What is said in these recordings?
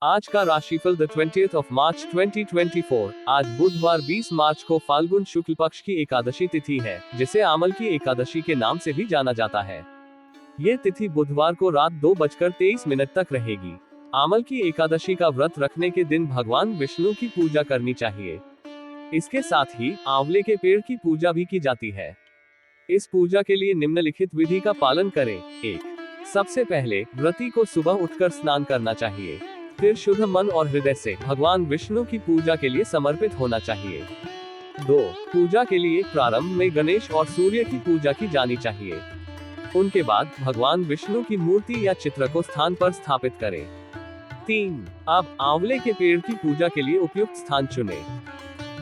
आज का राशिफल द 20th of March 2024। आज बुधवार 20 मार्च को फाल्गुन शुक्ल पक्ष की एकादशी तिथि है, जिसे आमल की एकादशी के नाम से भी जाना जाता है। ये तिथि बुधवार को रात 2:23 तक रहेगी। आमल की एकादशी का व्रत रखने के दिन भगवान विष्णु की पूजा करनी चाहिए। इसके साथ ही आंवले के पेड़ की पूजा भी की जाती है। इस पूजा के लिए निम्नलिखित विधि का पालन करें। 1. सबसे पहले व्रती को सुबह उठकर स्नान करना चाहिए। फिर शुद्ध मन और हृदय से भगवान विष्णु की पूजा के लिए समर्पित होना चाहिए। 2. पूजा के लिए प्रारंभ में गणेश और सूर्य की पूजा की जानी चाहिए। उनके बाद भगवान विष्णु की मूर्ति या चित्र को स्थान पर स्थापित करें। 3. अब आंवले के पेड़ की पूजा के लिए उपयुक्त स्थान चुनें।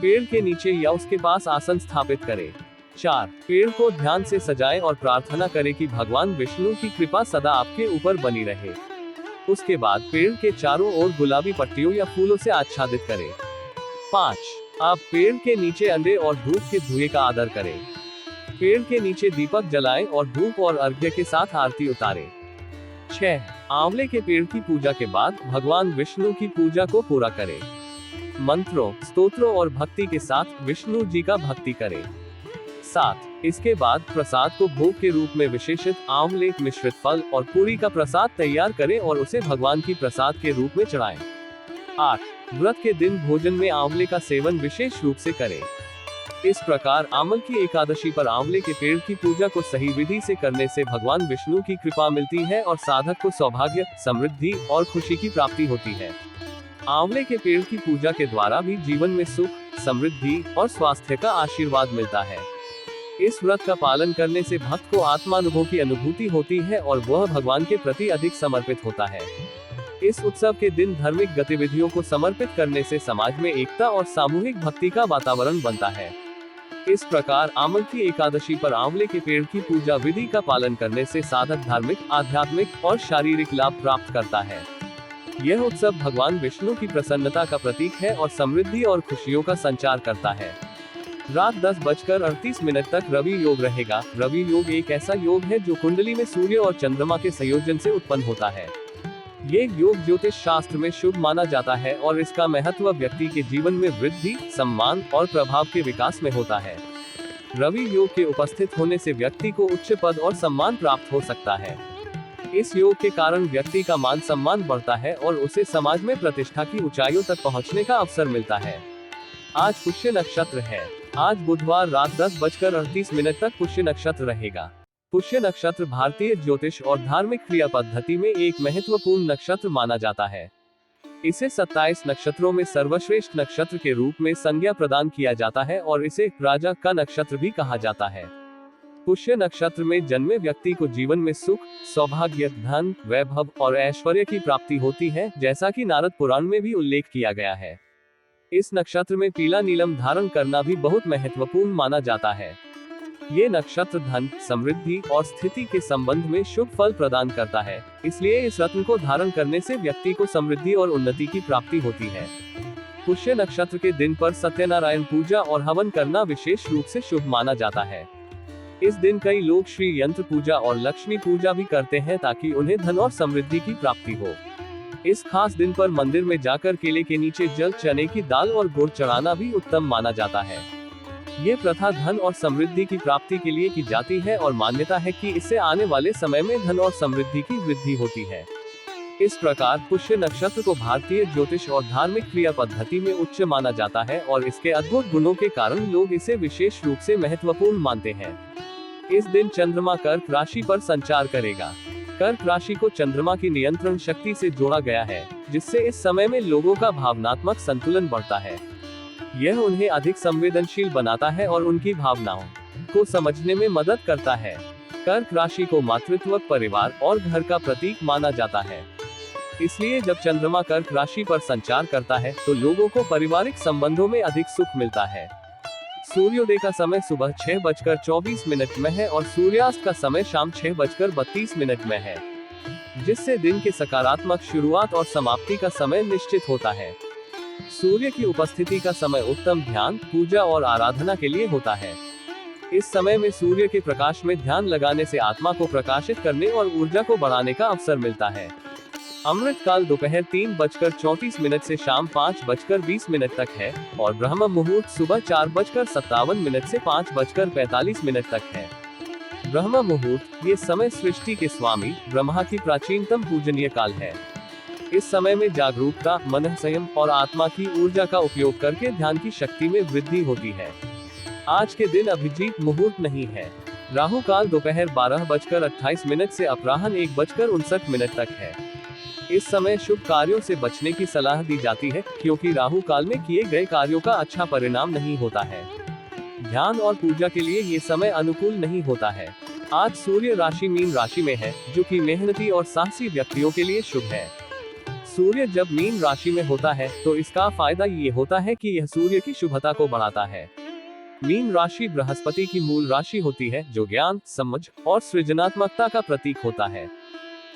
पेड़ के नीचे या उसके पास आसन स्थापित करें। 4. पेड़ को ध्यान से सजाएं और प्रार्थना करें कि भगवान विष्णु की कृपा सदा आपके ऊपर बनी रहे। उसके बाद पेड़ के चारों ओर गुलाबी पट्टियों या फूलों से आच्छादित करें। 5. अब पेड़ के नीचे अंडे और धूप के धुएं का आदर करें। पेड़ के नीचे दीपक जलाएं और धूप और अर्घ्य के साथ आरती उतारें। 6. आंवले के पेड़ की पूजा के बाद भगवान विष्णु की पूजा को पूरा करें। मंत्रों, स्तोत्रों और भक्ति के साथ विष्णु जी का भक्ति करें। 7. इसके बाद प्रसाद को भोग के रूप में विशेषित आंवले, मिश्रित फल और पूरी का प्रसाद तैयार करें और उसे भगवान की प्रसाद के रूप में चढ़ाएं। 8. व्रत के दिन भोजन में आंवले का सेवन विशेष रूप से करें। इस प्रकार आमल की एकादशी पर आंवले के पेड़ की पूजा को सही विधि से करने से भगवान विष्णु की कृपा मिलती है और साधक को सौभाग्य, समृद्धि और खुशी की प्राप्ति होती है। आंवले के पेड़ की पूजा के द्वारा भी जीवन में सुख, समृद्धि और स्वास्थ्य का आशीर्वाद मिलता है। इस व्रत का पालन करने से भक्त को आत्मानुभव की अनुभूति होती है और वह भगवान के प्रति अधिक समर्पित होता है। इस उत्सव के दिन धार्मिक गतिविधियों को समर्पित करने से समाज में एकता और सामूहिक भक्ति का वातावरण बनता है। इस प्रकार आमल की एकादशी पर आंवले के पेड़ की पूजा विधि का पालन करने से साधक धार्मिक, आध्यात्मिक और शारीरिक लाभ प्राप्त करता है। यह उत्सव भगवान विष्णु की प्रसन्नता का प्रतीक है और समृद्धि और खुशियों का संचार करता है। रात 10:38 तक रवि योग रहेगा। रवि योग एक ऐसा योग है जो कुंडली में सूर्य और चंद्रमा के संयोजन से उत्पन्न होता है। ये योग ज्योतिष शास्त्र में शुभ माना जाता है और इसका महत्व व्यक्ति के जीवन में वृद्धि, सम्मान और प्रभाव के विकास में होता है। रवि योग के उपस्थित होने से व्यक्ति को उच्च पद और सम्मान प्राप्त हो सकता है। इस योग के कारण व्यक्ति का मान सम्मान बढ़ता है और उसे समाज में प्रतिष्ठा की ऊंचाइयों तक पहुंचने का अवसर मिलता है। आज पुष्य नक्षत्र है। आज बुधवार रात 10:38 तक पुष्य नक्षत्र रहेगा। पुष्य नक्षत्र भारतीय ज्योतिष और धार्मिक क्रिया पद्धति में एक महत्वपूर्ण नक्षत्र माना जाता है। इसे 27 नक्षत्रों में सर्वश्रेष्ठ नक्षत्र के रूप में संज्ञा प्रदान किया जाता है और इसे राजा का नक्षत्र भी कहा जाता है। पुष्य नक्षत्र में जन्मे व्यक्ति को जीवन में सुख, सौभाग्य, धन, वैभव और ऐश्वर्य की प्राप्ति होती है, जैसा कि नारद पुराण में भी उल्लेख किया गया है। इस नक्षत्र में पीला नीलम धारण करना भी बहुत महत्वपूर्ण माना जाता है। ये नक्षत्र धन, समृद्धि और स्थिति के संबंध में शुभ फल प्रदान करता है, इसलिए इस रत्न को धारण करने से व्यक्ति को समृद्धि और उन्नति की प्राप्ति होती है। पुष्य नक्षत्र के दिन पर सत्यनारायण पूजा और हवन करना विशेष रूप से शुभ माना जाता है। इस दिन कई लोग श्री यंत्र पूजा और लक्ष्मी पूजा भी करते हैं ताकि उन्हें धन और समृद्धि की प्राप्ति हो। इस खास दिन पर मंदिर में जाकर केले के नीचे जल, चने की दाल और गुड़ चढ़ाना भी उत्तम माना जाता है। ये प्रथा धन और समृद्धि की प्राप्ति के लिए की जाती है और मान्यता है कि इससे आने वाले समय में धन और समृद्धि की वृद्धि होती है। इस प्रकार पुष्य नक्षत्र को भारतीय ज्योतिष और धार्मिक क्रिया पद्धति में उच्च माना जाता है और इसके अद्भुत गुणों के कारण लोग इसे विशेष रूप से महत्वपूर्ण मानते हैं। इस दिन चंद्रमा कर्क राशि पर संचार करेगा। कर्क राशि को चंद्रमा की नियंत्रण शक्ति से जोड़ा गया है, जिससे इस समय में लोगों का भावनात्मक संतुलन बढ़ता है। यह उन्हें अधिक संवेदनशील बनाता है और उनकी भावनाओं को समझने में मदद करता है। कर्क राशि को मातृत्व, परिवार और घर का प्रतीक माना जाता है। इसलिए जब चंद्रमा कर्क राशि पर संचार करता है तो लोगों को पारिवारिक संबंधों में अधिक सुख मिलता है। सूर्योदय का समय सुबह 6:24 में है और सूर्यास्त का समय शाम 6:32 में है, जिससे दिन के सकारात्मक शुरुआत और समाप्ति का समय निश्चित होता है। सूर्य की उपस्थिति का समय उत्तम ध्यान, पूजा और आराधना के लिए होता है। इस समय में सूर्य के प्रकाश में ध्यान लगाने से आत्मा को प्रकाशित करने और ऊर्जा को बढ़ाने का अवसर मिलता है। अमृत काल दोपहर 3:34 से शाम 5:20 तक है और ब्रह्म मुहूर्त सुबह 4:57 से 5:45 तक है। ब्रह्म मुहूर्त ये समय सृष्टि के स्वामी ब्रह्मा की प्राचीनतम पूजनीय काल है। इस समय में जागरूकता, मन संयम और आत्मा की ऊर्जा का उपयोग करके ध्यान की शक्ति में वृद्धि होती है। आज के दिन अभिजीत मुहूर्त नहीं है। राहु काल दोपहर 12:28 से अपराह्न 1:59 तक है। इस समय शुभ कार्यों से बचने की सलाह दी जाती है, क्योंकि राहु काल में किए गए कार्यों का अच्छा परिणाम नहीं होता है। ध्यान और पूजा के लिए ये समय अनुकूल नहीं होता है। आज सूर्य राशि मीन राशि में है, जो कि मेहनती और साहसी व्यक्तियों के लिए शुभ है। सूर्य जब मीन राशि में होता है तो इसका फायदा ये होता है कि यह सूर्य की शुभता को बढ़ाता है। मीन राशि बृहस्पति की मूल राशि होती है, जो ज्ञान, समझ और सृजनात्मकता का प्रतीक होता है।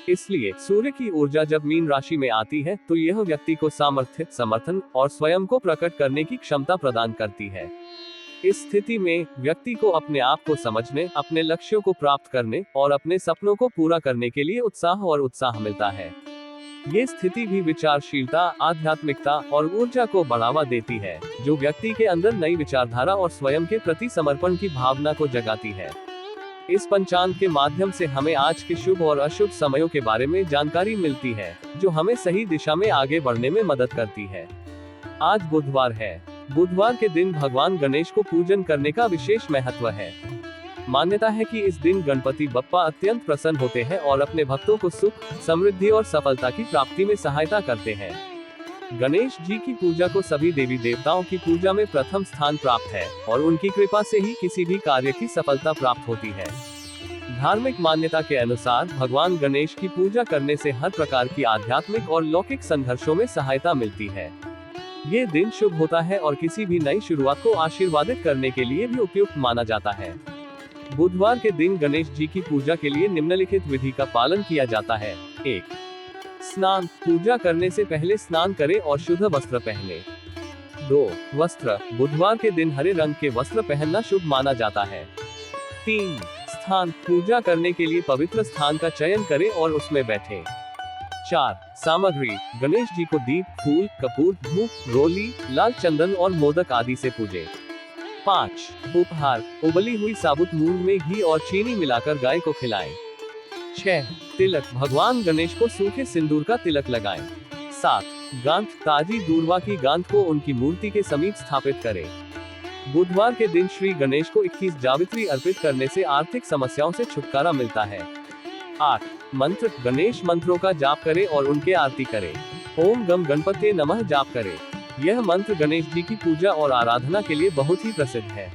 इसलिए सूर्य की ऊर्जा जब मीन राशि में आती है तो यह व्यक्ति को सामर्थ्य, समर्थन और स्वयं को प्रकट करने की क्षमता प्रदान करती है। इस स्थिति में व्यक्ति को अपने आप को समझने, अपने लक्ष्यों को प्राप्त करने और अपने सपनों को पूरा करने के लिए उत्साह मिलता है। ये स्थिति भी विचारशीलता, आध्यात्मिकता और ऊर्जा को बढ़ावा देती है, जो व्यक्ति के अंदर नई विचारधारा और स्वयं के प्रति समर्पण की भावना को जगाती है। इस पंचांग के माध्यम से हमें आज के शुभ और अशुभ समयों के बारे में जानकारी मिलती है, जो हमें सही दिशा में आगे बढ़ने में मदद करती है। आज बुधवार है। बुधवार के दिन भगवान गणेश को पूजन करने का विशेष महत्व है। मान्यता है कि इस दिन गणपति बप्पा अत्यंत प्रसन्न होते हैं और अपने भक्तों को सुख, समृद्धि और सफलता की प्राप्ति में सहायता करते हैं। गणेश जी की पूजा को सभी देवी देवताओं की पूजा में प्रथम स्थान प्राप्त है और उनकी कृपा से ही किसी भी कार्य की सफलता प्राप्त होती है। धार्मिक मान्यता के अनुसार भगवान गणेश की पूजा करने से हर प्रकार की आध्यात्मिक और लौकिक संघर्षों में सहायता मिलती है। ये दिन शुभ होता है और किसी भी नई शुरुआत को आशीर्वादित करने के लिए भी उपयुक्त माना जाता है। बुधवार के दिन गणेश जी की पूजा के लिए निम्नलिखित विधि का पालन किया जाता है। 1. स्नान। पूजा करने से पहले स्नान करें और शुद्ध वस्त्र पहने। 2. वस्त्र। बुधवार के दिन हरे रंग के वस्त्र पहनना शुभ माना जाता है। 3. स्थान। पूजा करने के लिए पवित्र स्थान का चयन करें और उसमें बैठें। 4. सामग्री। गणेश जी को दीप, फूल, कपूर, धूप, रोली, लाल चंदन और मोदक आदि से पूजें। 5. उपहार। उबली हुई साबुत मूंग में घी और चीनी मिलाकर गाय को खिलाएं। 6. तिलक। भगवान गणेश को सूखे सिंदूर का तिलक लगाएं। 7. गांठ। ताजी दूर्वा की गांठ को उनकी मूर्ति के समीप स्थापित करें। बुधवार के दिन श्री गणेश को 21 जावित्री अर्पित करने से आर्थिक समस्याओं से छुटकारा मिलता है। 8. मंत्र। गणेश मंत्रों का जाप करें और उनके आरती करें। ओम गम गणपते नमः जाप करें। यह मंत्र गणेश जी की पूजा और आराधना के लिए बहुत ही प्रसिद्ध है।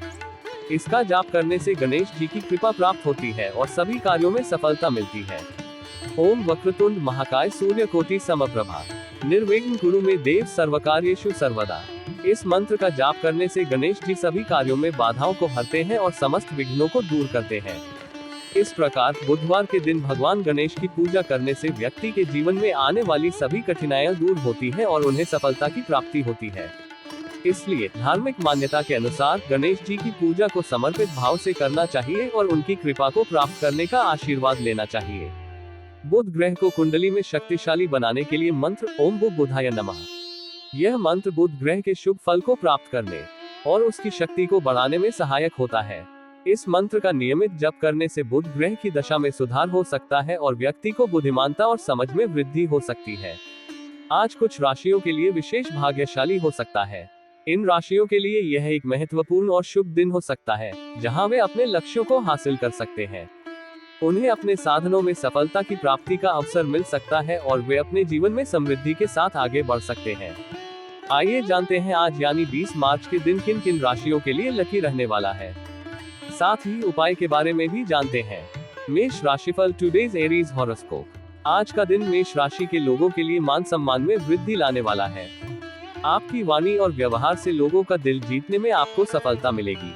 इसका जाप करने से गणेश जी की कृपा प्राप्त होती है और सभी कार्यों में सफलता मिलती है। ओम वक्रतुंड महाकाय सूर्यकोटि समप्रभा निर्विघ्न कुरु मे देव सर्वकार्येषु सर्वदा। इस मंत्र का जाप करने से गणेश जी सभी कार्यों में बाधाओं को हरते हैं और समस्त विघ्नों को दूर करते हैं। इस प्रकार बुधवार के दिन भगवान गणेश की पूजा करने से व्यक्ति के जीवन में आने वाली सभी कठिनाइयां दूर होती है और उन्हें सफलता की प्राप्ति होती है। इसलिए धार्मिक मान्यता के अनुसार गणेश जी की पूजा को समर्पित भाव से करना चाहिए और उनकी कृपा को प्राप्त करने का आशीर्वाद लेना चाहिए। बुध ग्रह को कुंडली में शक्तिशाली बनाने के लिए मंत्र ओम बुधाय नमः। यह मंत्र बुध ग्रह के शुभ फल को प्राप्त करने और उसकी शक्ति को बढ़ाने में सहायक होता है। इस मंत्र का नियमित जप करने से बुध ग्रह की दशा में सुधार हो सकता है और व्यक्ति को बुद्धिमानता और समझ में वृद्धि हो सकती है। आज कुछ राशियों के लिए विशेष भाग्यशाली हो सकता है। इन राशियों के लिए यह एक महत्वपूर्ण और शुभ दिन हो सकता है, जहां वे अपने लक्ष्यों को हासिल कर सकते हैं। उन्हें अपने साधनों में सफलता की प्राप्ति का अवसर मिल सकता है और वे अपने जीवन में समृद्धि के साथ आगे बढ़ सकते हैं। आइए जानते हैं आज यानी 20 मार्च के दिन किन किन राशियों के लिए लकी रहने वाला है। साथ ही उपाय के बारे में भी जानते हैं। मेष राशिफल टुडेज एरीज हॉरोस्कोप। आज का दिन मेष राशि के लोगों के लिए मान सम्मान में वृद्धि लाने वाला है। आपकी वाणी और व्यवहार से लोगों का दिल जीतने में आपको सफलता मिलेगी।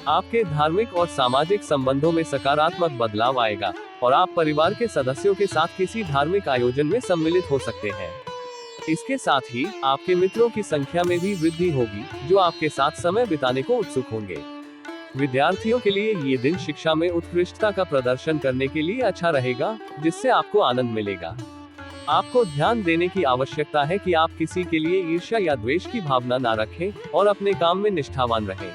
आपके धार्मिक और सामाजिक संबंधों में सकारात्मक बदलाव आएगा और आप परिवार के सदस्यों के साथ किसी धार्मिक आयोजन में सम्मिलित हो सकते हैं। इसके साथ ही आपके मित्रों की संख्या में भी वृद्धि होगी, जो आपके साथ समय बिताने को उत्सुक होंगे। विद्यार्थियों के लिए ये दिन शिक्षा में उत्कृष्टता का प्रदर्शन करने के लिए अच्छा रहेगा, जिससे आपको आनंद मिलेगा। आपको ध्यान देने की आवश्यकता है कि आप किसी के लिए ईर्ष्या या द्वेष की भावना न रखें और अपने काम में निष्ठावान रहें।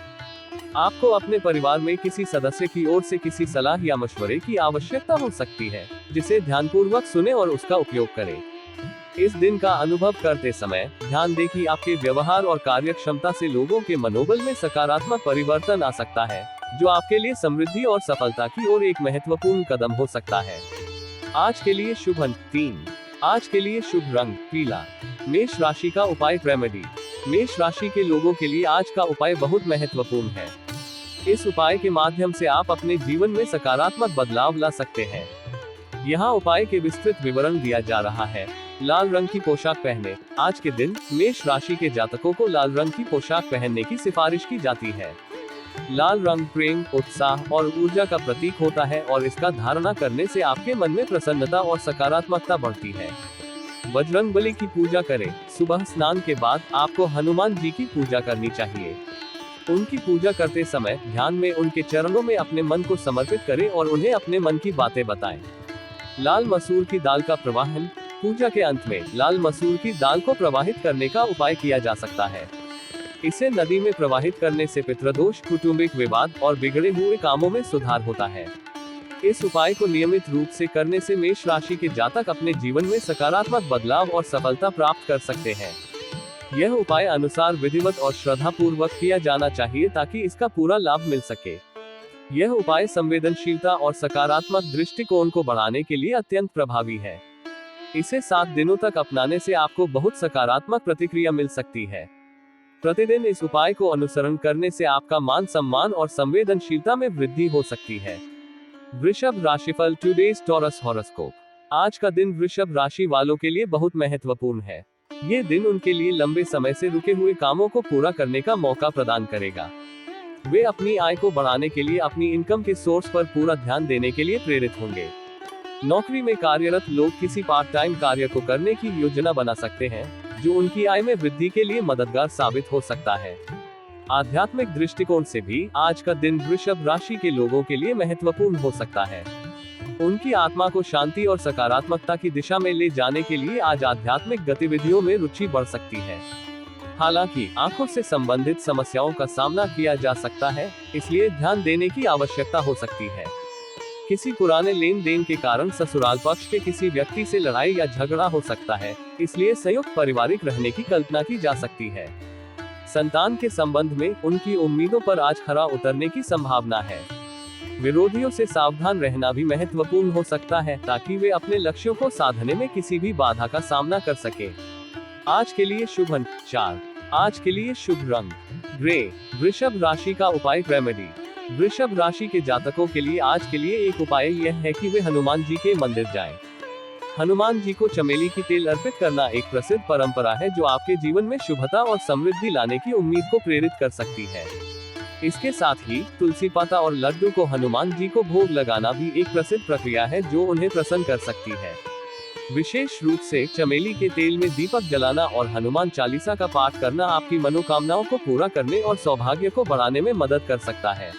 आपको अपने परिवार में किसी सदस्य की ओर से किसी सलाह या मशवरे की आवश्यकता हो सकती है, जिसे ध्यानपूर्वक सुने और उसका उपयोग करें। इस दिन का अनुभव करते समय ध्यान दें कि आपके व्यवहार और कार्यक्षमता से लोगों के मनोबल में सकारात्मक परिवर्तन आ सकता है, जो आपके लिए समृद्धि और सफलता की ओर एक महत्वपूर्ण कदम हो सकता है। आज के लिए शुभ अंक 3। आज के लिए शुभ रंग पीला। मेष राशि का उपाय रेमेडी। मेष राशि के लोगों के लिए आज का उपाय बहुत महत्वपूर्ण है। इस उपाय के माध्यम से आप अपने जीवन में सकारात्मक बदलाव ला सकते हैं। यहाँ उपाय के विस्तृत विवरण दिया जा रहा है। लाल रंग की पोशाक पहने। आज के दिन मेष राशि के जातकों को लाल रंग की पोशाक पहनने की सिफारिश की जाती है। लाल रंग प्रेम, उत्साह और ऊर्जा का प्रतीक होता है और इसका धारणा करने से आपके मन में प्रसन्नता और सकारात्मकता बढ़ती है। बजरंगबली की पूजा करें। सुबह स्नान के बाद आपको हनुमान जी की पूजा करनी चाहिए। उनकी पूजा करते समय ध्यान में उनके चरणों में अपने मन को समर्पित करें और उन्हें अपने मन की बातें बताएं। लाल मसूर की दाल का प्रवाहन। पूजा के अंत में लाल मसूर की दाल को प्रवाहित करने का उपाय किया जा सकता है। इसे नदी में प्रवाहित करने से पितृदोष, कौटुंबिक विवाद और बिगड़े हुए कामों में सुधार होता है। इस उपाय को नियमित रूप से करने से मेष राशि के जातक अपने जीवन में सकारात्मक बदलाव और सफलता प्राप्त कर सकते हैं। यह उपाय अनुसार विधिवत और श्रद्धा पूर्वक किया जाना चाहिए ताकि इसका पूरा लाभ मिल सके। यह उपाय संवेदनशीलता और सकारात्मक दृष्टिकोण को बढ़ाने के लिए अत्यंत प्रभावी है। इसे 7 दिनों तक अपनाने से आपको बहुत सकारात्मक प्रतिक्रिया मिल सकती है। प्रतिदिन इस उपाय को अनुसरण करने से आपका मान सम्मान और संवेदनशीलता में वृद्धि हो सकती है। वृषभ राशिफल टुडेज टॉरस हॉरोस्कोप। आज का दिन वृषभ राशि वालों के लिए बहुत महत्वपूर्ण है। ये दिन उनके लिए लंबे समय से रुके हुए कामों को पूरा करने का मौका प्रदान करेगा। वे अपनी आय को बढ़ाने के लिए अपनी इनकम के सोर्स पर पूरा ध्यान देने के लिए प्रेरित होंगे। नौकरी में कार्यरत लोग किसी पार्ट टाइम कार्य को करने की योजना बना सकते हैं, जो उनकी आय में वृद्धि के लिए मददगार साबित हो सकता है। आध्यात्मिक दृष्टिकोण से भी आज का दिन वृषभ राशि के लोगों के लिए महत्वपूर्ण हो सकता है। उनकी आत्मा को शांति और सकारात्मकता की दिशा में ले जाने के लिए आज आध्यात्मिक गतिविधियों में रुचि बढ़ सकती है। हालांकि आंखों से संबंधित समस्याओं का सामना किया जा सकता है, इसलिए ध्यान देने की आवश्यकता हो सकती है। किसी पुराने लेन देन के कारण ससुराल पक्ष के किसी व्यक्ति से लड़ाई या झगड़ा हो सकता है, इसलिए संयुक्त पारिवारिक रहने की कल्पना की जा सकती है। संतान के संबंध में उनकी उम्मीदों पर आज खरा उतरने की संभावना है। विरोधियों से सावधान रहना भी महत्वपूर्ण हो सकता है, ताकि वे अपने लक्ष्यों को साधने में किसी भी बाधा का सामना कर सके। आज के लिए शुभ अंक 4। आज के लिए शुभ रंग ग्रे। वृषभ राशि का उपाय रेमेडी। वृषभ राशि के जातकों के लिए आज के लिए एक उपाय यह है कि वे हनुमान जी के मंदिर जाएं। हनुमान जी को चमेली की तेल अर्पित करना एक प्रसिद्ध परंपरा है, जो आपके जीवन में शुभता और समृद्धि लाने की उम्मीद को प्रेरित कर सकती है। इसके साथ ही तुलसी पाता और लड्डू को हनुमान जी को भोग लगाना भी एक प्रसिद्ध प्रक्रिया है, जो उन्हें प्रसन्न कर सकती है। विशेष रूप से चमेली के तेल में दीपक जलाना और हनुमान चालीसा का पाठ करना आपकी मनोकामनाओं को पूरा करने और सौभाग्य को बढ़ाने में मदद कर सकता है।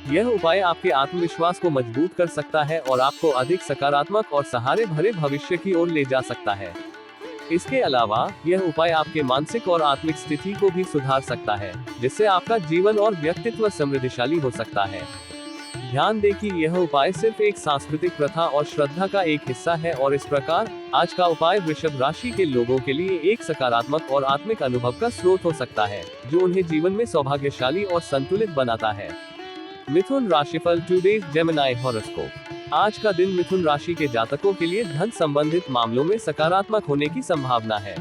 यह उपाय आपके आत्मविश्वास को मजबूत कर सकता है और आपको अधिक सकारात्मक और सहारे भरे भविष्य की ओर ले जा सकता है। इसके अलावा यह उपाय आपके मानसिक और आत्मिक स्थिति को भी सुधार सकता है, जिससे आपका जीवन और व्यक्तित्व समृद्धिशाली हो सकता है। ध्यान दें कि यह उपाय सिर्फ एक सांस्कृतिक प्रथा और श्रद्धा का एक हिस्सा है और इस प्रकार आज का उपाय वृषभ राशि के लोगों के लिए एक सकारात्मक और आत्मिक अनुभव का स्रोत हो सकता है, जो उन्हें जीवन में सौभाग्यशाली और संतुलित बनाता है। मिथुन राशिफल टुडेज जेमिनी हॉरोस्कोप। आज का दिन मिथुन राशि के जातकों के लिए धन संबंधित मामलों में सकारात्मक होने की संभावना है।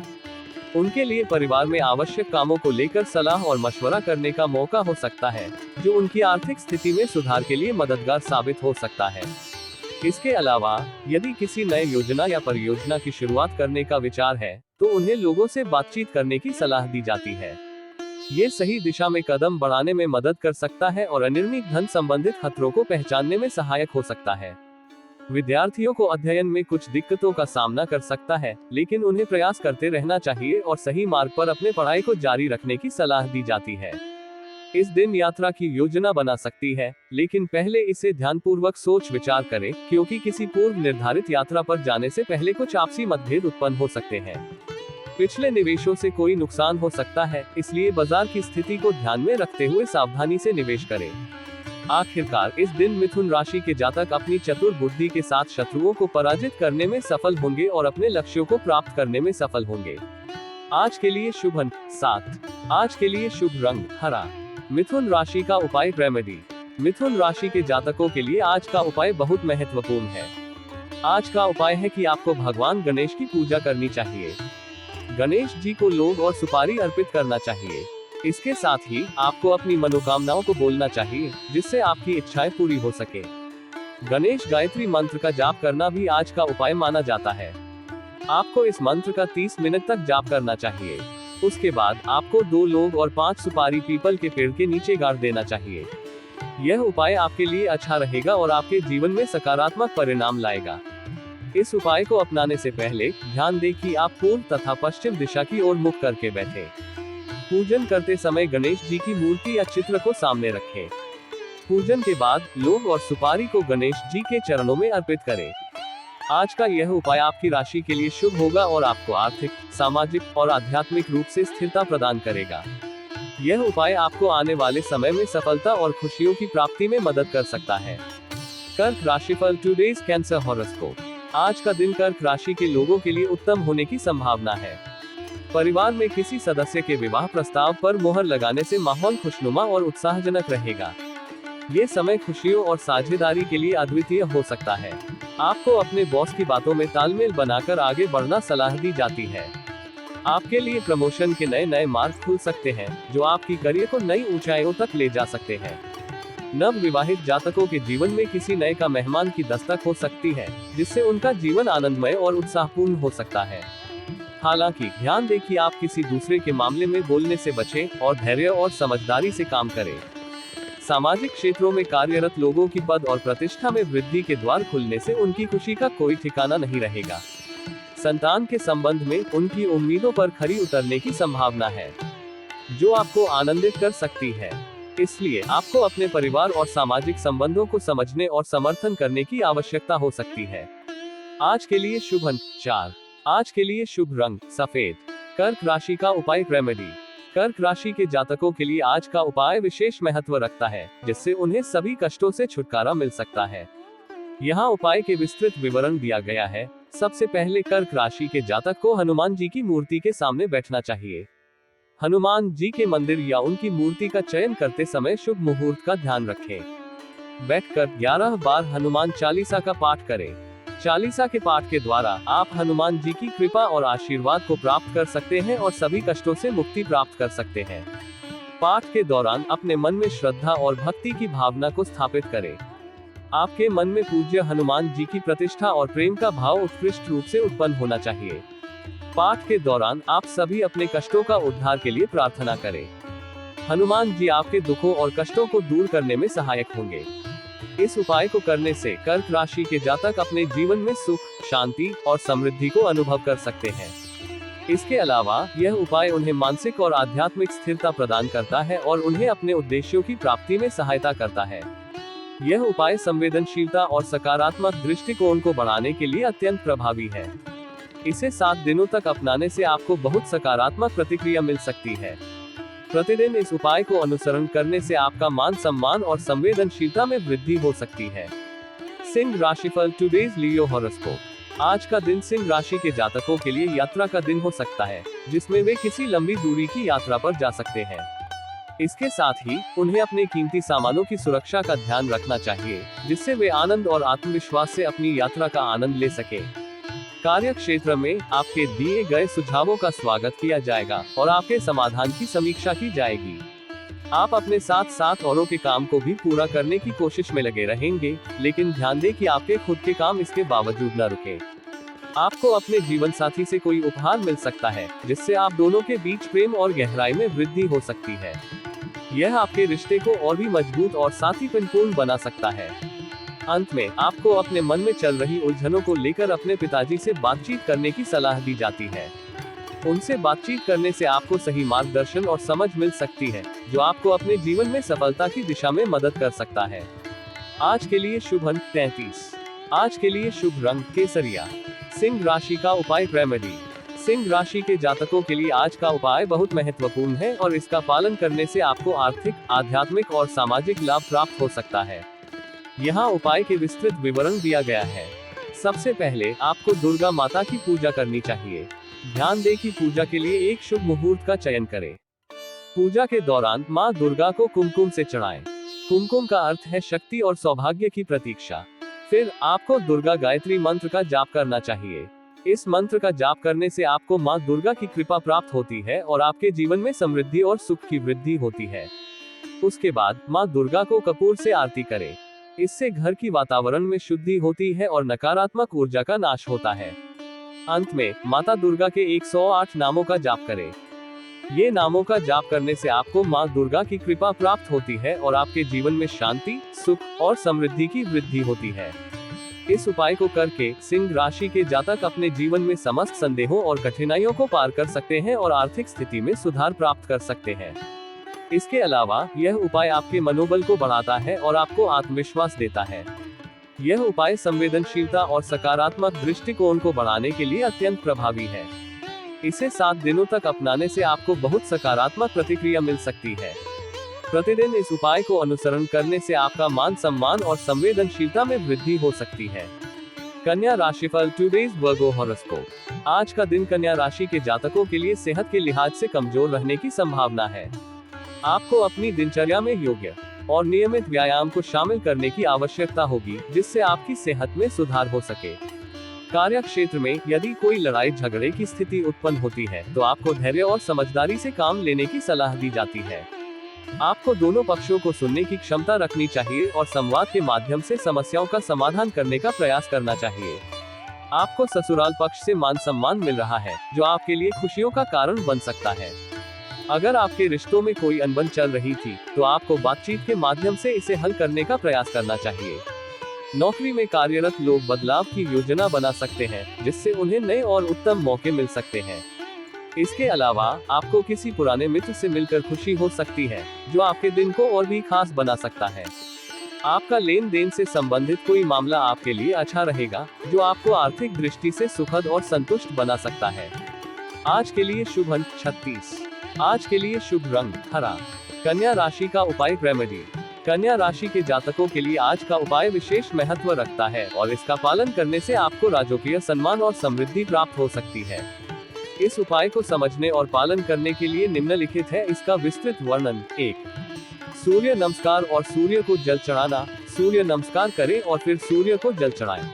उनके लिए परिवार में आवश्यक कामों को लेकर सलाह और मशवरा करने का मौका हो सकता है, जो उनकी आर्थिक स्थिति में सुधार के लिए मददगार साबित हो सकता है। इसके अलावा यदि किसी नए योजना या परियोजना की शुरुआत करने का विचार है, तो उन्हें लोगों से बातचीत करने की सलाह दी जाती है। ये सही दिशा में कदम बढ़ाने में मदद कर सकता है और अनिर्णित धन संबंधित खतरों को पहचानने में सहायक हो सकता है। विद्यार्थियों को अध्ययन में कुछ दिक्कतों का सामना कर सकता है, लेकिन उन्हें प्रयास करते रहना चाहिए और सही मार्ग पर अपने पढ़ाई को जारी रखने की सलाह दी जाती है। इस दिन यात्रा की योजना बना सकती है, लेकिन पहले इसे ध्यानपूर्वक सोच विचार करें, क्योंकि किसी पूर्व निर्धारित यात्रा पर जाने से पहले कुछ आपसी मतभेद उत्पन्न हो सकते हैं। पिछले निवेशों से कोई नुकसान हो सकता है, इसलिए बाजार की स्थिति को ध्यान में रखते हुए सावधानी से निवेश करें। आखिरकार इस दिन मिथुन राशि के जातक अपनी चतुर बुद्धि के साथ शत्रुओं को पराजित करने में सफल होंगे और अपने लक्ष्यों को प्राप्त करने में सफल होंगे। आज के लिए शुभ अंक 7। आज के लिए शुभ रंग हरा। मिथुन राशि का उपाय रेमेडी। मिथुन राशि के जातकों के लिए आज का उपाय बहुत महत्वपूर्ण है। आज का उपाय है कि आपको भगवान गणेश की पूजा करनी चाहिए। गणेश जी को लोग और सुपारी अर्पित करना चाहिए। इसके साथ ही आपको अपनी मनोकामनाओं को बोलना चाहिए, जिससे आपकी इच्छाएं पूरी हो सके। गणेश गायत्री मंत्र का जाप करना भी आज का उपाय माना जाता है। आपको इस मंत्र का 30 मिनट तक जाप करना चाहिए। उसके बाद आपको 2 लौंग और 5 सुपारी पीपल के पेड़ के नीचे गाड़ देना चाहिए। यह उपाय आपके लिए अच्छा रहेगा और आपके जीवन में सकारात्मक परिणाम लाएगा। इस उपाय को अपनाने से पहले ध्यान दें कि आप पूर्व तथा पश्चिम दिशा की ओर मुख करके बैठे। पूजन करते समय गणेश जी की मूर्ति या चित्र को सामने रखें। पूजन के बाद लौंग और सुपारी को गणेश जी के चरणों में अर्पित करें। आज का यह उपाय आपकी राशि के लिए शुभ होगा और आपको आर्थिक, सामाजिक और आध्यात्मिक रूप से स्थिरता प्रदान करेगा। यह उपाय आपको आने वाले समय में सफलता और खुशियों की प्राप्ति में मदद कर सकता है। कर्क राशिफल टुडेज कैंसर हॉरोस्कोप। आज का दिन कर्क राशि के लोगों के लिए उत्तम होने की संभावना है। परिवार में किसी सदस्य के विवाह प्रस्ताव पर मोहर लगाने से माहौल खुशनुमा और उत्साहजनक रहेगा। ये समय खुशियों और साझेदारी के लिए अद्वितीय हो सकता है। आपको अपने बॉस की बातों में तालमेल बनाकर आगे बढ़ना सलाह दी जाती है। आपके लिए प्रमोशन के नए मार्ग खुल सकते हैं, जो आपकी करियर को नई ऊंचाइयों तक ले जा सकते हैं। नव विवाहित जातकों के जीवन में किसी नए का मेहमान की दस्तक हो सकती है, जिससे उनका जीवन आनंदमय और उत्साहपूर्ण हो सकता है। हालांकि ध्यान दें कि आप किसी दूसरे के मामले में बोलने से बचें और धैर्य और समझदारी से काम करें। सामाजिक क्षेत्रों में कार्यरत लोगों की पद और प्रतिष्ठा में वृद्धि के द्वार खुलने से उनकी खुशी का कोई ठिकाना नहीं रहेगा। संतान के संबंध में उनकी उम्मीदों पर खरी उतरने की संभावना है, जो आपको आनंदित कर सकती है। इसलिए आपको अपने परिवार और सामाजिक संबंधों को समझने और समर्थन करने की आवश्यकता हो सकती है। आज के लिए शुभ अंक 4। आज के लिए शुभ रंग सफेद। कर्क राशि का उपाय रेमेडी। कर्क राशि के जातकों के लिए आज का उपाय विशेष महत्व रखता है, जिससे उन्हें सभी कष्टों से छुटकारा मिल सकता है। यहाँ उपाय के विस्तृत विवरण दिया गया है। सबसे पहले कर्क राशि के जातक को हनुमान जी की मूर्ति के सामने बैठना चाहिए। हनुमान जी के मंदिर या उनकी मूर्ति का चयन करते समय शुभ मुहूर्त का ध्यान रखें। बैठकर 11 बार हनुमान चालीसा का पाठ करें। चालीसा के पाठ के द्वारा आप हनुमान जी की कृपा और आशीर्वाद को प्राप्त कर सकते हैं और सभी कष्टों से मुक्ति प्राप्त कर सकते हैं। पाठ के दौरान अपने मन में श्रद्धा और भक्ति की भावना को स्थापित करें। आपके मन में पूज्य हनुमान जी की प्रतिष्ठा और प्रेम का भाव उत्कृष्ट रूप से उत्पन्न होना चाहिए। पाठ के दौरान आप सभी अपने कष्टों का उद्धार के लिए प्रार्थना करें। हनुमान जी आपके दुखों और कष्टों को दूर करने में सहायक होंगे। इस उपाय को करने से कर्क राशि के जातक अपने जीवन में सुख, शांति और समृद्धि को अनुभव कर सकते हैं। इसके अलावा यह उपाय उन्हें मानसिक और आध्यात्मिक स्थिरता प्रदान करता है और उन्हें अपने उद्देश्यों की प्राप्ति में सहायता करता है। यह उपाय संवेदनशीलता और सकारात्मक दृष्टिकोण को बढ़ाने के लिए अत्यंत प्रभावी है। इसे 7 दिनों तक अपनाने से आपको बहुत सकारात्मक प्रतिक्रिया मिल सकती है। प्रतिदिन इस उपाय को अनुसरण करने से आपका मान सम्मान और संवेदनशीलता में वृद्धि हो सकती है। सिंह राशिफल टुडेज लियो हॉरोस्कोप। आज का दिन सिंह राशि के जातकों के लिए यात्रा का दिन हो सकता है, जिसमें वे किसी लंबी दूरी की यात्रा पर जा सकते हैं। इसके साथ ही उन्हें अपने कीमती सामानों की सुरक्षा का ध्यान रखना चाहिए, जिससे वे आनंद और आत्मविश्वास से अपनी यात्रा का आनंद ले सके। कार्य क्षेत्र में आपके दिए गए सुझावों का स्वागत किया जाएगा और आपके समाधान की समीक्षा की जाएगी। आप अपने साथ साथ औरों के काम को भी पूरा करने की कोशिश में लगे रहेंगे, लेकिन ध्यान दें कि आपके खुद के काम इसके बावजूद न रुके। आपको अपने जीवन साथी से कोई उपहार मिल सकता है, जिससे आप दोनों के बीच प्रेम और गहराई में वृद्धि हो सकती है। यह आपके रिश्ते को और भी मजबूत और साथीपनपूर्ण बना सकता है। अंत में आपको अपने मन में चल रही उलझनों को लेकर अपने पिताजी से बातचीत करने की सलाह दी जाती है। उनसे बातचीत करने से आपको सही मार्गदर्शन और समझ मिल सकती है, जो आपको अपने जीवन में सफलता की दिशा में मदद कर सकता है। आज के लिए शुभ अंक 33। आज के लिए शुभ रंग केसरिया। सिंह राशि का उपाय रेमेडी। सिंह राशि के जातकों के लिए आज का उपाय बहुत महत्वपूर्ण है और इसका पालन करने से आपको आर्थिक, आध्यात्मिक और सामाजिक लाभ प्राप्त हो सकता है। यहाँ उपाय के विस्तृत विवरण दिया गया है। सबसे पहले आपको दुर्गा माता की पूजा करनी चाहिए। ध्यान दें कि पूजा के लिए एक शुभ मुहूर्त का चयन करें। पूजा के दौरान माँ दुर्गा को कुमकुम से चढ़ाएं। कुमकुम का अर्थ है शक्ति और सौभाग्य की प्रतीक्षा। फिर आपको दुर्गा गायत्री मंत्र का जाप करना चाहिए। इस मंत्र का जाप करने से आपको माँ दुर्गा की कृपा प्राप्त होती है और आपके जीवन में समृद्धि और सुख की वृद्धि होती है। उसके बाद माँ दुर्गा को कपूर से आरती करें। इससे घर की वातावरण में शुद्धि होती है और नकारात्मक ऊर्जा का नाश होता है। अंत में माता दुर्गा के 108 नामों का जाप करें। ये नामों का जाप करने से आपको माँ दुर्गा की कृपा प्राप्त होती है और आपके जीवन में शांति, सुख और समृद्धि की वृद्धि होती है। इस उपाय को करके सिंह राशि के जातक अपने जीवन में समस्त संदेहों और कठिनाइयों को पार कर सकते हैं और आर्थिक स्थिति में सुधार प्राप्त कर सकते हैं। इसके अलावा यह उपाय आपके मनोबल को बढ़ाता है और आपको आत्मविश्वास देता है। यह उपाय संवेदनशीलता और सकारात्मक दृष्टिकोण को बढ़ाने के लिए अत्यंत प्रभावी है। इसे 7 दिनों तक अपनाने से आपको बहुत सकारात्मक प्रतिक्रिया मिल सकती है। प्रतिदिन इस उपाय को अनुसरण करने से आपका मान सम्मान और संवेदनशीलता में वृद्धि हो सकती है। कन्या राशिफल टुडेज वर्गो हॉरोस्कोप। आज का दिन कन्या राशि के जातकों के लिए सेहत के लिहाज से कमजोर रहने की संभावना है। आपको अपनी दिनचर्या में योग्य और नियमित व्यायाम को शामिल करने की आवश्यकता होगी, जिससे आपकी सेहत में सुधार हो सके। कार्य क्षेत्र में यदि कोई लड़ाई झगड़े की स्थिति उत्पन्न होती है तो आपको धैर्य और समझदारी से काम लेने की सलाह दी जाती है। आपको दोनों पक्षों को सुनने की क्षमता रखनी चाहिए और संवाद के माध्यम से समस्याओं का समाधान करने का प्रयास करना चाहिए। आपको ससुराल पक्ष से मान सम्मान मिल रहा है, जो आपके लिए खुशियों का कारण बन सकता है। अगर आपके रिश्तों में कोई अनबन चल रही थी, तो आपको बातचीत के माध्यम से इसे हल करने का प्रयास करना चाहिए। नौकरी में कार्यरत लोग बदलाव की योजना बना सकते हैं, जिससे उन्हें नए और उत्तम मौके मिल सकते हैं। इसके अलावा आपको किसी पुराने मित्र से मिलकर खुशी हो सकती है, जो आपके दिन को और भी खास बना सकता है। आपका लेन देन से संबंधित कोई मामला आपके लिए अच्छा रहेगा, जो आपको आर्थिक दृष्टि से सुखद और संतुष्ट बना सकता है। आज के लिए शुभ अंक 36। आज के लिए शुभ रंग हरा। कन्या राशि का उपाय रेमेडी। कन्या राशि के जातकों के लिए आज का उपाय विशेष महत्व रखता है और इसका पालन करने से आपको राजकीय सम्मान और समृद्धि प्राप्त हो सकती है। इस उपाय को समझने और पालन करने के लिए निम्नलिखित है इसका विस्तृत वर्णन। 1. सूर्य नमस्कार और सूर्य को जल चढ़ाना। सूर्य नमस्कार करें और फिर सूर्य को जल चढ़ाएं।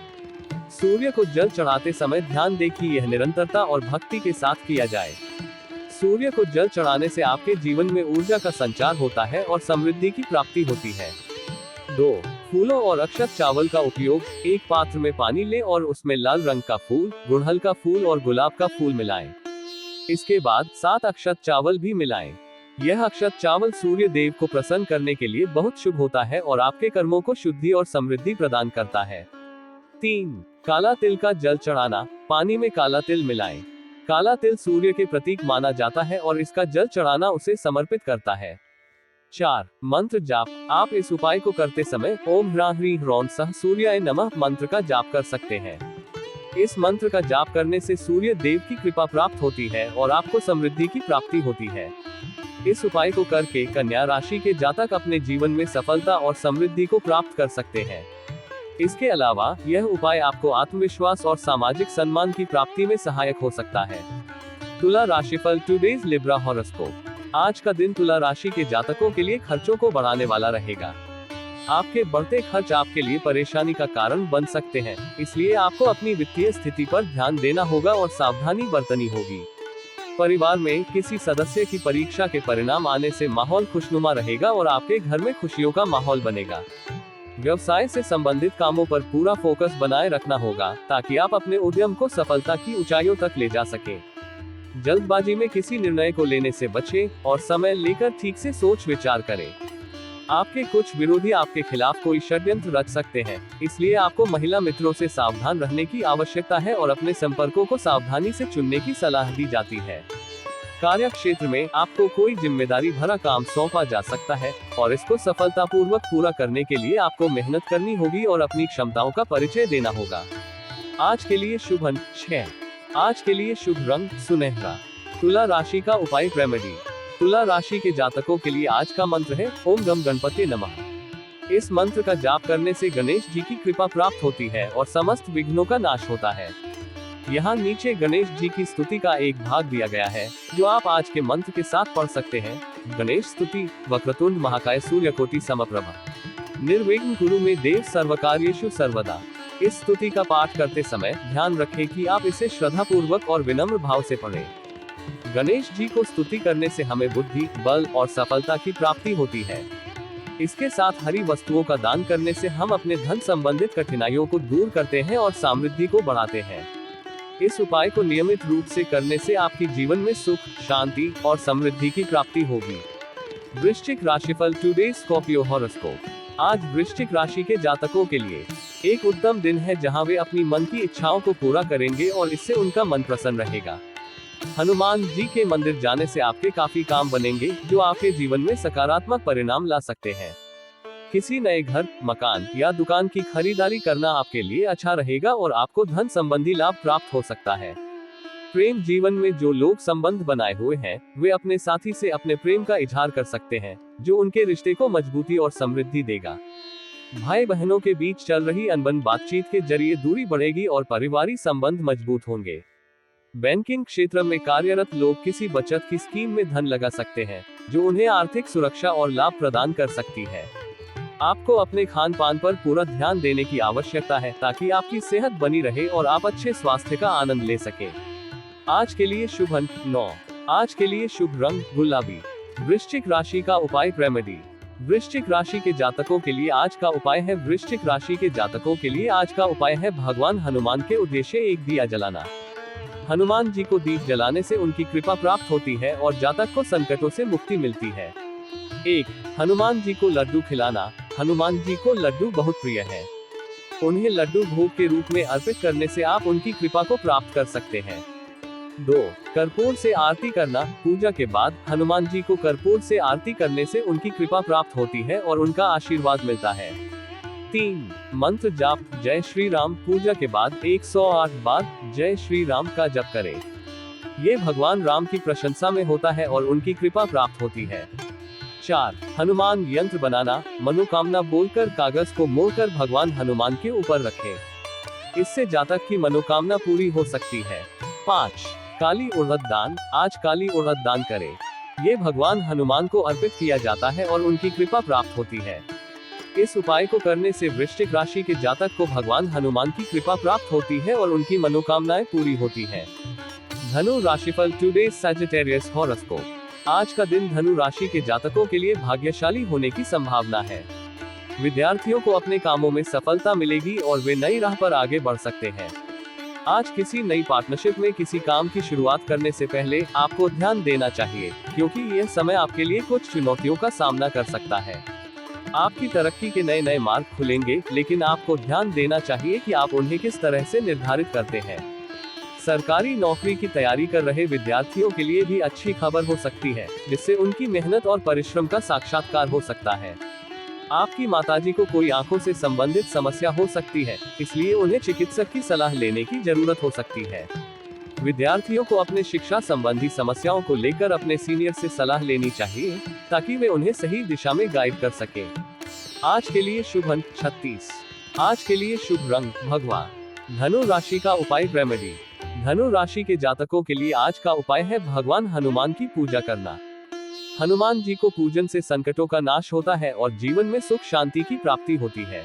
सूर्य को जल चढ़ाते समय ध्यान दें कि यह निरंतरता और भक्ति के साथ किया जाए। सूर्य को जल चढ़ाने से आपके जीवन में ऊर्जा का संचार होता है और समृद्धि की प्राप्ति होती है। 2. फूलों और अक्षत चावल का उपयोग। एक पात्र में पानी लें और उसमें लाल रंग का फूल, गुड़हल का फूल और गुलाब का फूल मिलाएं। इसके बाद 7 अक्षत चावल भी मिलाएं। यह अक्षत चावल सूर्य देव को प्रसन्न करने के लिए बहुत शुभ होता है और आपके कर्मों को शुद्धि और समृद्धि प्रदान करता है। 3. काला तिल का जल चढ़ाना। पानी में काला तिल मिलाएं। काला तिल सूर्य के प्रतीक माना जाता है और इसका जल चढ़ाना उसे समर्पित करता है। 4. मंत्र जाप। आप इस उपाय को करते समय ओम ह्रां ह्रीं ह्रौं सः सूर्याय नमः मंत्र का जाप कर सकते हैं। इस मंत्र का जाप करने से सूर्य देव की कृपा प्राप्त होती है और आपको समृद्धि की प्राप्ति होती है। इस उपाय को करके कन्या राशि के जातक अपने जीवन में सफलता और समृद्धि को प्राप्त कर सकते हैं। इसके अलावा यह उपाय आपको आत्मविश्वास और सामाजिक सम्मान की प्राप्ति में सहायक हो सकता है। तुला राशिफल टुडेज लिब्रा हॉरोस्कोप। आज का दिन तुला राशि के जातकों के लिए खर्चों को बढ़ाने वाला रहेगा। आपके बढ़ते खर्च आपके लिए परेशानी का कारण बन सकते हैं, इसलिए आपको अपनी वित्तीय स्थिति पर ध्यान देना होगा और सावधानी बरतनी होगी। परिवार में किसी सदस्य की परीक्षा के परिणाम आने से माहौल खुशनुमा रहेगा और आपके घर में खुशियों का माहौल बनेगा। व्यवसाय से संबंधित कामों पर पूरा फोकस बनाए रखना होगा, ताकि आप अपने उद्यम को सफलता की ऊंचाइयों तक ले जा सकें। जल्दबाजी में किसी निर्णय को लेने से बचें और समय लेकर ठीक से सोच विचार करें। आपके कुछ विरोधी आपके खिलाफ कोई षड्यंत्र रच सकते हैं, इसलिए आपको महिला मित्रों से सावधान रहने की आवश्यकता है और अपने संपर्कों को सावधानी से चुनने की सलाह दी जाती है। कार्य क्षेत्र में आपको कोई जिम्मेदारी भरा काम सौंपा जा सकता है और इसको सफलतापूर्वक पूरा करने के लिए आपको मेहनत करनी होगी और अपनी क्षमताओं का परिचय देना होगा। आज के लिए शुभ अंक 6। आज के लिए शुभ रंग सुनहरा। तुला राशि का उपाय रेमेडी। तुला राशि के जातकों के लिए आज का मंत्र है ओम गम गणपति नमः। इस मंत्र का जाप करने से गणेश जी की कृपा प्राप्त होती है और समस्त विघ्नों का नाश होता है। यहाँ नीचे गणेश जी की स्तुति का एक भाग दिया गया है जो आप आज के मंत्र के साथ पढ़ सकते हैं। गणेश स्तुति। वक्रतुंड महाकाय सूर्यकोटि समप्रभा निर्विघ्न कुरु मे देव सर्वकार्येषु सर्वदा। इस स्तुति का पाठ करते समय ध्यान रखें कि आप इसे श्रद्धा पूर्वक और विनम्र भाव से पढ़ें। गणेश जी को स्तुति करने से हमें बुद्धि, बल और सफलता की प्राप्ति होती है। इसके साथ हरी वस्तुओं का दान करने से हम अपने धन संबंधित कठिनाइयों को दूर करते हैं और समृद्धि को बढ़ाते हैं। इस उपाय को नियमित रूप से करने से आपकी जीवन में सुख, शांति और समृद्धि की प्राप्ति होगी। वृश्चिक राशिफल टुडे स्कॉर्पियो हॉरोस्कोप। आज वृश्चिक राशि के जातकों के लिए एक उत्तम दिन है जहां वे अपनी मन की इच्छाओं को पूरा करेंगे और इससे उनका मन प्रसन्न रहेगा। हनुमान जी के मंदिर जाने से आपके काफी काम बनेंगे जो आपके जीवन में सकारात्मक परिणाम ला सकते हैं। किसी नए घर, मकान या दुकान की खरीदारी करना आपके लिए अच्छा रहेगा और आपको धन संबंधी लाभ प्राप्त हो सकता है। प्रेम जीवन में जो लोग संबंध बनाए हुए हैं वे अपने साथी से अपने प्रेम का इजहार कर सकते हैं जो उनके रिश्ते को मजबूती और समृद्धि देगा। भाई बहनों के बीच चल रही अनबन बातचीत के जरिए दूरी बढ़ेगी और पारिवारिक संबंध मजबूत होंगे। बैंकिंग क्षेत्र में कार्यरत लोग किसी बचत की स्कीम में धन लगा सकते हैं जो उन्हें आर्थिक सुरक्षा और लाभ प्रदान कर सकती है। आपको अपने खान पान पर पूरा ध्यान देने की आवश्यकता है ताकि आपकी सेहत बनी रहे और आप अच्छे स्वास्थ्य का आनंद ले सके। आज के लिए शुभ अंक 9। आज के लिए शुभ रंग गुलाबी। वृश्चिक राशि का उपाय रेमेडी। वृश्चिक राशि के जातकों के लिए आज का उपाय है वृश्चिक राशि के जातकों के लिए आज का उपाय है भगवान हनुमान के उद्देश्य एक दिया जलाना। हनुमान जी को दीप जलाने से उनकी कृपा प्राप्त होती है और जातक को संकटों से मुक्ति मिलती है। 1. हनुमान जी को लड्डू खिलाना। हनुमान जी को लड्डू बहुत प्रिय है। उन्हें लड्डू भोग के रूप में अर्पित करने से आप उनकी कृपा को प्राप्त कर सकते हैं। 2. कर्पूर से आरती करना। पूजा के बाद हनुमान जी को कर्पूर से आरती करने से उनकी कृपा प्राप्त होती है और उनका आशीर्वाद मिलता है। 3. मंत्र जाप। जय श्री राम। पूजा के बाद 108 बार जय श्री राम का जप करें। ये भगवान राम की प्रशंसा में होता है और उनकी कृपा प्राप्त होती है। 4. हनुमान यंत्र बनाना। मनोकामना बोलकर कागज को मोड़कर भगवान हनुमान के ऊपर रखें। इससे जातक की मनोकामना पूरी हो सकती है। 5. काली उड़द दान। आज काली उड़द दान करें। ये भगवान हनुमान को अर्पित किया जाता है और उनकी कृपा प्राप्त होती है। इस उपाय को करने से वृश्चिक राशि के जातक को भगवान हनुमान की कृपा प्राप्त होती है और उनकी मनोकामनाएं पूरी होती है। धनु राशिफल टुडे सैजिटेरियस हॉरोस्कोप। आज का दिन धनु राशि के जातकों के लिए भाग्यशाली होने की संभावना है। विद्यार्थियों को अपने कामों में सफलता मिलेगी और वे नई राह पर आगे बढ़ सकते हैं। आज किसी नई पार्टनरशिप में किसी काम की शुरुआत करने से पहले आपको ध्यान देना चाहिए क्योंकि यह समय आपके लिए कुछ चुनौतियों का सामना कर सकता है। आपकी तरक्की के नए नए मार्ग खुलेंगे लेकिन आपको ध्यान देना चाहिए कि आप उन्हें किस तरह से निर्धारित करते हैं। सरकारी नौकरी की तैयारी कर रहे विद्यार्थियों के लिए भी अच्छी खबर हो सकती है जिससे उनकी मेहनत और परिश्रम का साक्षात्कार हो सकता है। आपकी माताजी को कोई आंखों से संबंधित समस्या हो सकती है, इसलिए उन्हें चिकित्सक की सलाह लेने की जरूरत हो सकती है। विद्यार्थियों को अपने शिक्षा संबंधी समस्याओं को लेकर अपने सीनियर से सलाह लेनी चाहिए ताकि वे उन्हें सही दिशा में गाइड कर सके। आज के लिए शुभ अंक 36। आज के लिए शुभ रंग भगवा। धनु राशि का उपाय रेमेडी। धनु राशि के जातकों के लिए आज का उपाय है भगवान हनुमान की पूजा करना। हनुमान जी को पूजन से संकटों का नाश होता है और जीवन में सुख शांति की प्राप्ति होती है।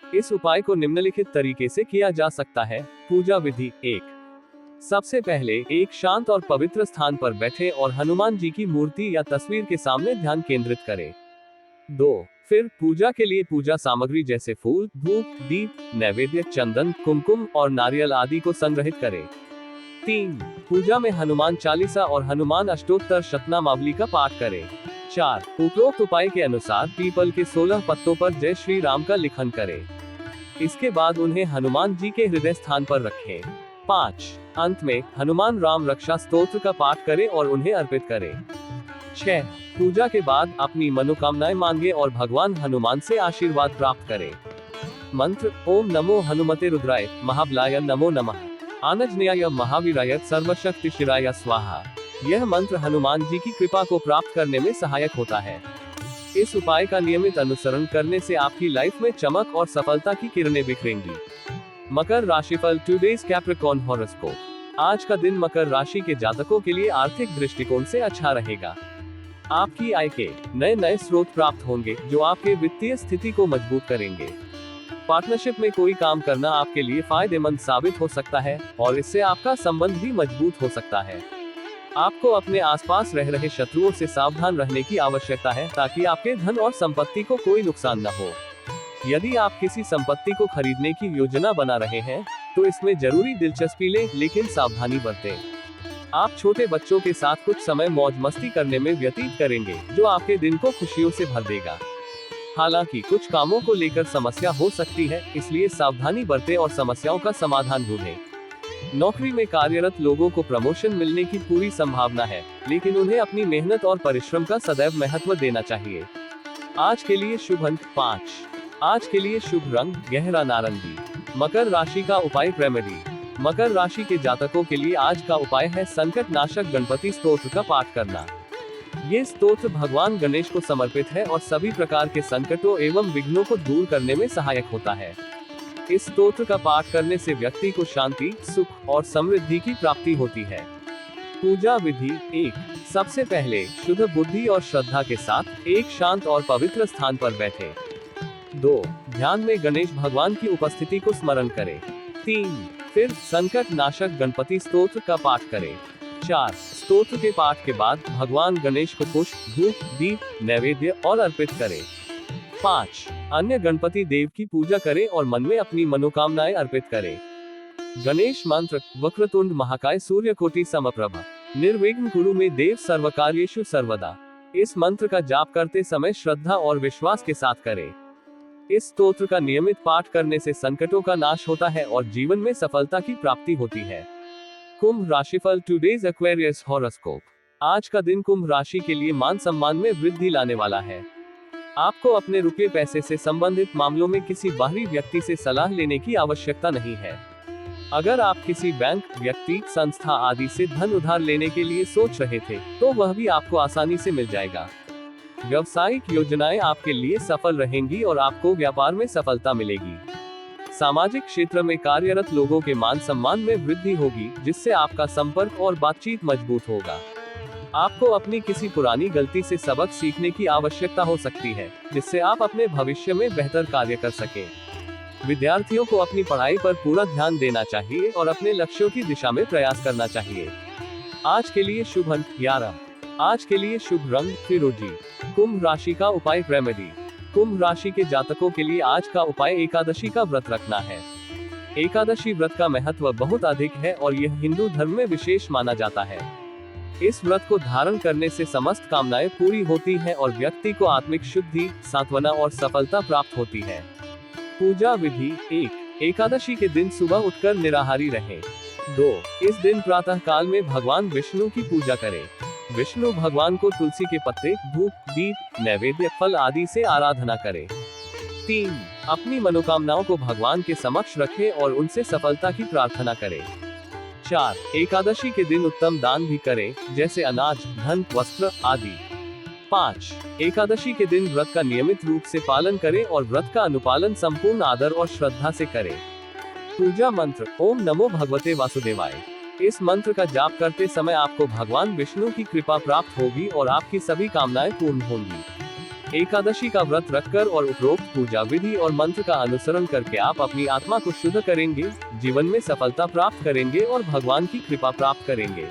इस उपाय को निम्नलिखित तरीके से किया जा सकता है। पूजा विधि। 1. सबसे पहले एक शांत और पवित्र स्थान पर बैठे और हनुमान जी की मूर्ति या तस्वीर के सामने ध्यान केंद्रित करें। 2. फिर पूजा के लिए पूजा सामग्री जैसे फूल, धूप, दीप, नैवेद्य, चंदन, कुमकुम और नारियल आदि को संग्रहित करें। 3. पूजा में हनुमान चालीसा और हनुमान अष्टोत्तर शतनामावली का पाठ करें। 4. उपरोक्त उपाय के अनुसार पीपल के 16 पत्तों पर जय श्री राम का लिखन करें। इसके बाद उन्हें हनुमान जी के हृदय स्थान पर रखें। 5. अंत में हनुमान राम रक्षा स्तोत्र का पाठ करें और उन्हें अर्पित करें। 6. पूजा के बाद अपनी मनोकामनाएं मांगे और भगवान हनुमान से आशीर्वाद प्राप्त करें। मंत्र: ओम नमो हनुमते रुद्राय महाबलाय नमो नमः, आंजनेयाय महावीराय सर्वशक्तिशिराय स्वाहा। यह मंत्र हनुमान जी की कृपा को प्राप्त करने में सहायक होता है। इस उपाय का नियमित अनुसरण करने से आपकी लाइफ में चमक और सफलता की किरणें बिखरेंगी। मकर राशिफल टुडेज कैप्रिकॉर्न हॉरोस्कोप। आज का दिन मकर राशि के जातकों के लिए आर्थिक दृष्टिकोण से अच्छा रहेगा। आपकी आय के नए स्रोत प्राप्त होंगे जो आपके वित्तीय स्थिति को मजबूत करेंगे। पार्टनरशिप में कोई काम करना आपके लिए फायदेमंद साबित हो सकता है और इससे आपका संबंध भी मजबूत हो सकता है। आपको अपने आसपास रह रहे शत्रुओं से सावधान रहने की आवश्यकता है ताकि आपके धन और संपत्ति को कोई नुकसान न हो। यदि आप किसी संपत्ति को खरीदने की योजना बना रहे हैं तो इसमें जरूरी दिलचस्पी लें, लेकिन सावधानी बरतें। आप छोटे बच्चों के साथ कुछ समय मौज मस्ती करने में व्यतीत करेंगे जो आपके दिन को खुशियों से भर देगा। हालांकि कुछ कामों को लेकर समस्या हो सकती है, इसलिए सावधानी बरतें और समस्याओं का समाधान ढूंढें। नौकरी में कार्यरत लोगों को प्रमोशन मिलने की पूरी संभावना है, लेकिन उन्हें अपनी मेहनत और परिश्रम का सदैव महत्व देना चाहिए। आज के लिए शुभ अंक 5। आज के लिए शुभ रंग गहरा नारंगी। मकर राशि का उपाय रेमेडी। मकर राशि के जातकों के लिए आज का उपाय है संकट नाशक गणपति स्तोत्र का पाठ करना। ये स्तोत्र भगवान गणेश को समर्पित है और सभी प्रकार के संकटों एवं विघ्नों को दूर करने में सहायक होता है। इस स्तोत्र का पाठ करने से व्यक्ति को शांति, सुख और समृद्धि की प्राप्ति होती है। पूजा विधि: 1. सबसे पहले शुद्ध बुद्धि और श्रद्धा के साथ एक शांत और पवित्र स्थान पर बैठे। 2. ध्यान में गणेश भगवान की उपस्थिति को स्मरण करें। 3. फिर संकट नाशक गणपति स्तोत्र का पाठ करें। 4. स्तोत्र के पाठ के बाद भगवान गणेश को पुष्प, धूप, दीप, नैवेद्य और अर्पित करें। 5. अन्य गणपति देव की पूजा करें और मन में अपनी मनोकामनाएं अर्पित करें। गणेश मंत्र: वक्रतुंड महाकाय सूर्यकोटि समप्रभ, निर्विघ्न कुरु मे देव सर्वकार्येषु सर्वदा। इस मंत्र का जाप करते समय श्रद्धा और विश्वास के साथ करें। इस स्तोत्र का नियमित पाठ करने से संकटों का नाश होता है और जीवन में सफलता की प्राप्ति होती है। कुंभ राशिफल टुडेज एक्वेरियस हॉरोस्कोप। आज का दिन कुंभ राशि के लिए मान सम्मान में वृद्धि लाने वाला है। आपको अपने रुपये पैसे से संबंधित मामलों में किसी बाहरी व्यक्ति से सलाह लेने की आवश्यकता नहीं है। अगर आप किसी बैंक, व्यक्ति, संस्था आदि से धन उधार लेने के लिए सोच रहे थे तो वह भी आपको आसानी से मिल जाएगा। व्यावसायिक योजनाएं आपके लिए सफल रहेंगी और आपको व्यापार में सफलता मिलेगी। सामाजिक क्षेत्र में कार्यरत लोगों के मान सम्मान में वृद्धि होगी, जिससे आपका संपर्क और बातचीत मजबूत होगा। आपको अपनी किसी पुरानी गलती से सबक सीखने की आवश्यकता हो सकती है, जिससे आप अपने भविष्य में बेहतर कार्य कर सकें। विद्यार्थियों को अपनी पढ़ाई पर पूरा ध्यान देना चाहिए और अपने लक्ष्यों की दिशा में प्रयास करना चाहिए। आज के लिए शुभ अंक 11। आज के लिए शुभ रंग फिरोजी। कुंभ राशि का उपाय रेमेडी। कुंभ राशि के जातकों के लिए आज का उपाय एकादशी का व्रत रखना है। एकादशी व्रत का महत्व बहुत अधिक है और यह हिंदू धर्म में विशेष माना जाता है। इस व्रत को धारण करने से समस्त कामनाएं पूरी होती हैं और व्यक्ति को आत्मिक शुद्धि, सांत्वना और सफलता प्राप्त होती है। पूजा विधि: 1. एकादशी के दिन सुबह उठकर निराहारी रहें। 2. इस दिन प्रातः काल में भगवान विष्णु की पूजा करें। विष्णु भगवान को तुलसी के पत्ते, धूप, दीप, नैवेद्य, फल आदि से आराधना करें। 3. अपनी मनोकामनाओं को भगवान के समक्ष रखें और उनसे सफलता की प्रार्थना करें। 4. एकादशी के दिन उत्तम दान भी करें, जैसे अनाज, धन, वस्त्र आदि। 5. एकादशी के दिन व्रत का नियमित रूप से पालन करें और व्रत का अनुपालन संपूर्ण आदर और श्रद्धा से करें। पूजा मंत्र: ओम नमो भगवते वासुदेवाय। इस मंत्र का जाप करते समय आपको भगवान विष्णु की कृपा प्राप्त होगी और आपकी सभी कामनाएं पूर्ण होंगी। एकादशी का व्रत रखकर और उपरोक्त पूजा विधि और मंत्र का अनुसरण करके आप अपनी आत्मा को शुद्ध करेंगे, जीवन में सफलता प्राप्त करेंगे और भगवान की कृपा प्राप्त करेंगे।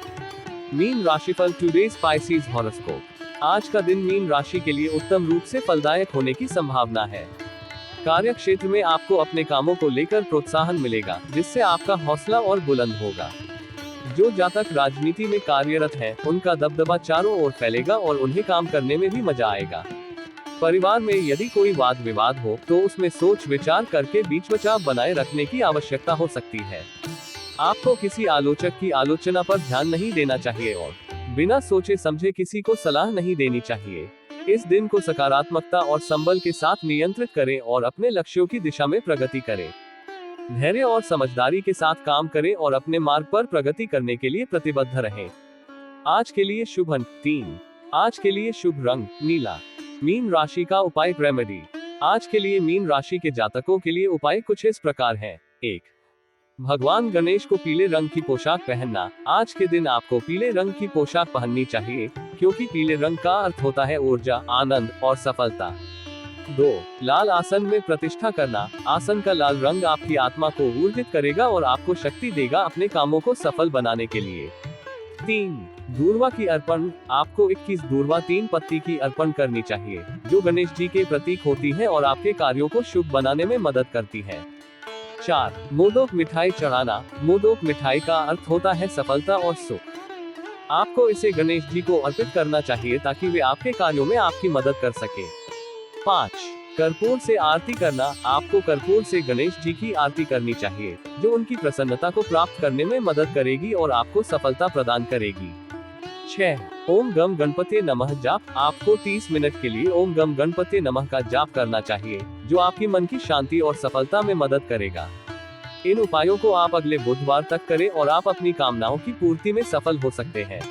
मीन राशिफल टुडेज स्पाइसीज हॉरोस्कोप। आज का दिन मीन राशि के लिए उत्तम रूप से फलदायक होने की संभावना है। कार्य क्षेत्र में आपको अपने कामों को लेकर प्रोत्साहन मिलेगा, जिससे आपका हौसला और बुलंद होगा। जो जातक राजनीति में कार्यरत हैं, उनका दबदबा चारों ओर फैलेगा और उन्हें काम करने में भी मजा आएगा। परिवार में यदि कोई वाद विवाद हो तो उसमें सोच विचार करके बीच बचाव बनाए रखने की आवश्यकता हो सकती है। आपको किसी आलोचक की आलोचना पर ध्यान नहीं देना चाहिए और बिना सोचे समझे किसी को सलाह नहीं देनी चाहिए। इस दिन को सकारात्मकता और संबल के साथ नियंत्रित करें और अपने लक्ष्यों की दिशा में प्रगति करें। धैर्य और समझदारी के साथ काम करें और अपने मार्ग पर प्रगति करने के लिए प्रतिबद्ध रहें। आज के लिए शुभ अंक 3। आज के लिए शुभ रंग नीला। मीन राशि का उपाय रेमेडी। आज के लिए मीन राशि के जातकों के लिए उपाय कुछ इस प्रकार हैं। 1. भगवान गणेश को पीले रंग की पोशाक पहनना। आज के दिन आपको पीले रंग की पोशाक पहननी चाहिए, क्योंकि पीले रंग का अर्थ होता है ऊर्जा, आनंद और सफलता। 2. लाल आसन में प्रतिष्ठा करना। आसन का लाल रंग आपकी आत्मा को ऊर्जित करेगा और आपको शक्ति देगा अपने कामों को सफल बनाने के लिए। 3. दूर्वा की अर्पण। आपको 21 दूर्वा 3 पत्ती की अर्पण करनी चाहिए, जो गणेश जी के प्रतीक होती है और आपके कार्यों को शुभ बनाने में मदद करती है। 4. मोदक मिठाई चढ़ाना। मोदक मिठाई का अर्थ होता है सफलता और सुख। आपको इसे गणेश जी को अर्पित करना चाहिए ताकि वे आपके कार्यों में आपकी मदद कर सके। 5. कर्पूर से आरती करना। आपको कर्पूर से गणेश जी की आरती करनी चाहिए, जो उनकी प्रसन्नता को प्राप्त करने में मदद करेगी और आपको सफलता प्रदान करेगी। 6. ओम गम गणपति नमः जाप। आपको 30 मिनट के लिए ओम गम गणपति नमः का जाप करना चाहिए, जो आपकी मन की शांति और सफलता में मदद करेगा। इन उपायों को आप अगले बुधवार तक करें और आप अपनी कामनाओं की पूर्ति में सफल हो सकते हैं।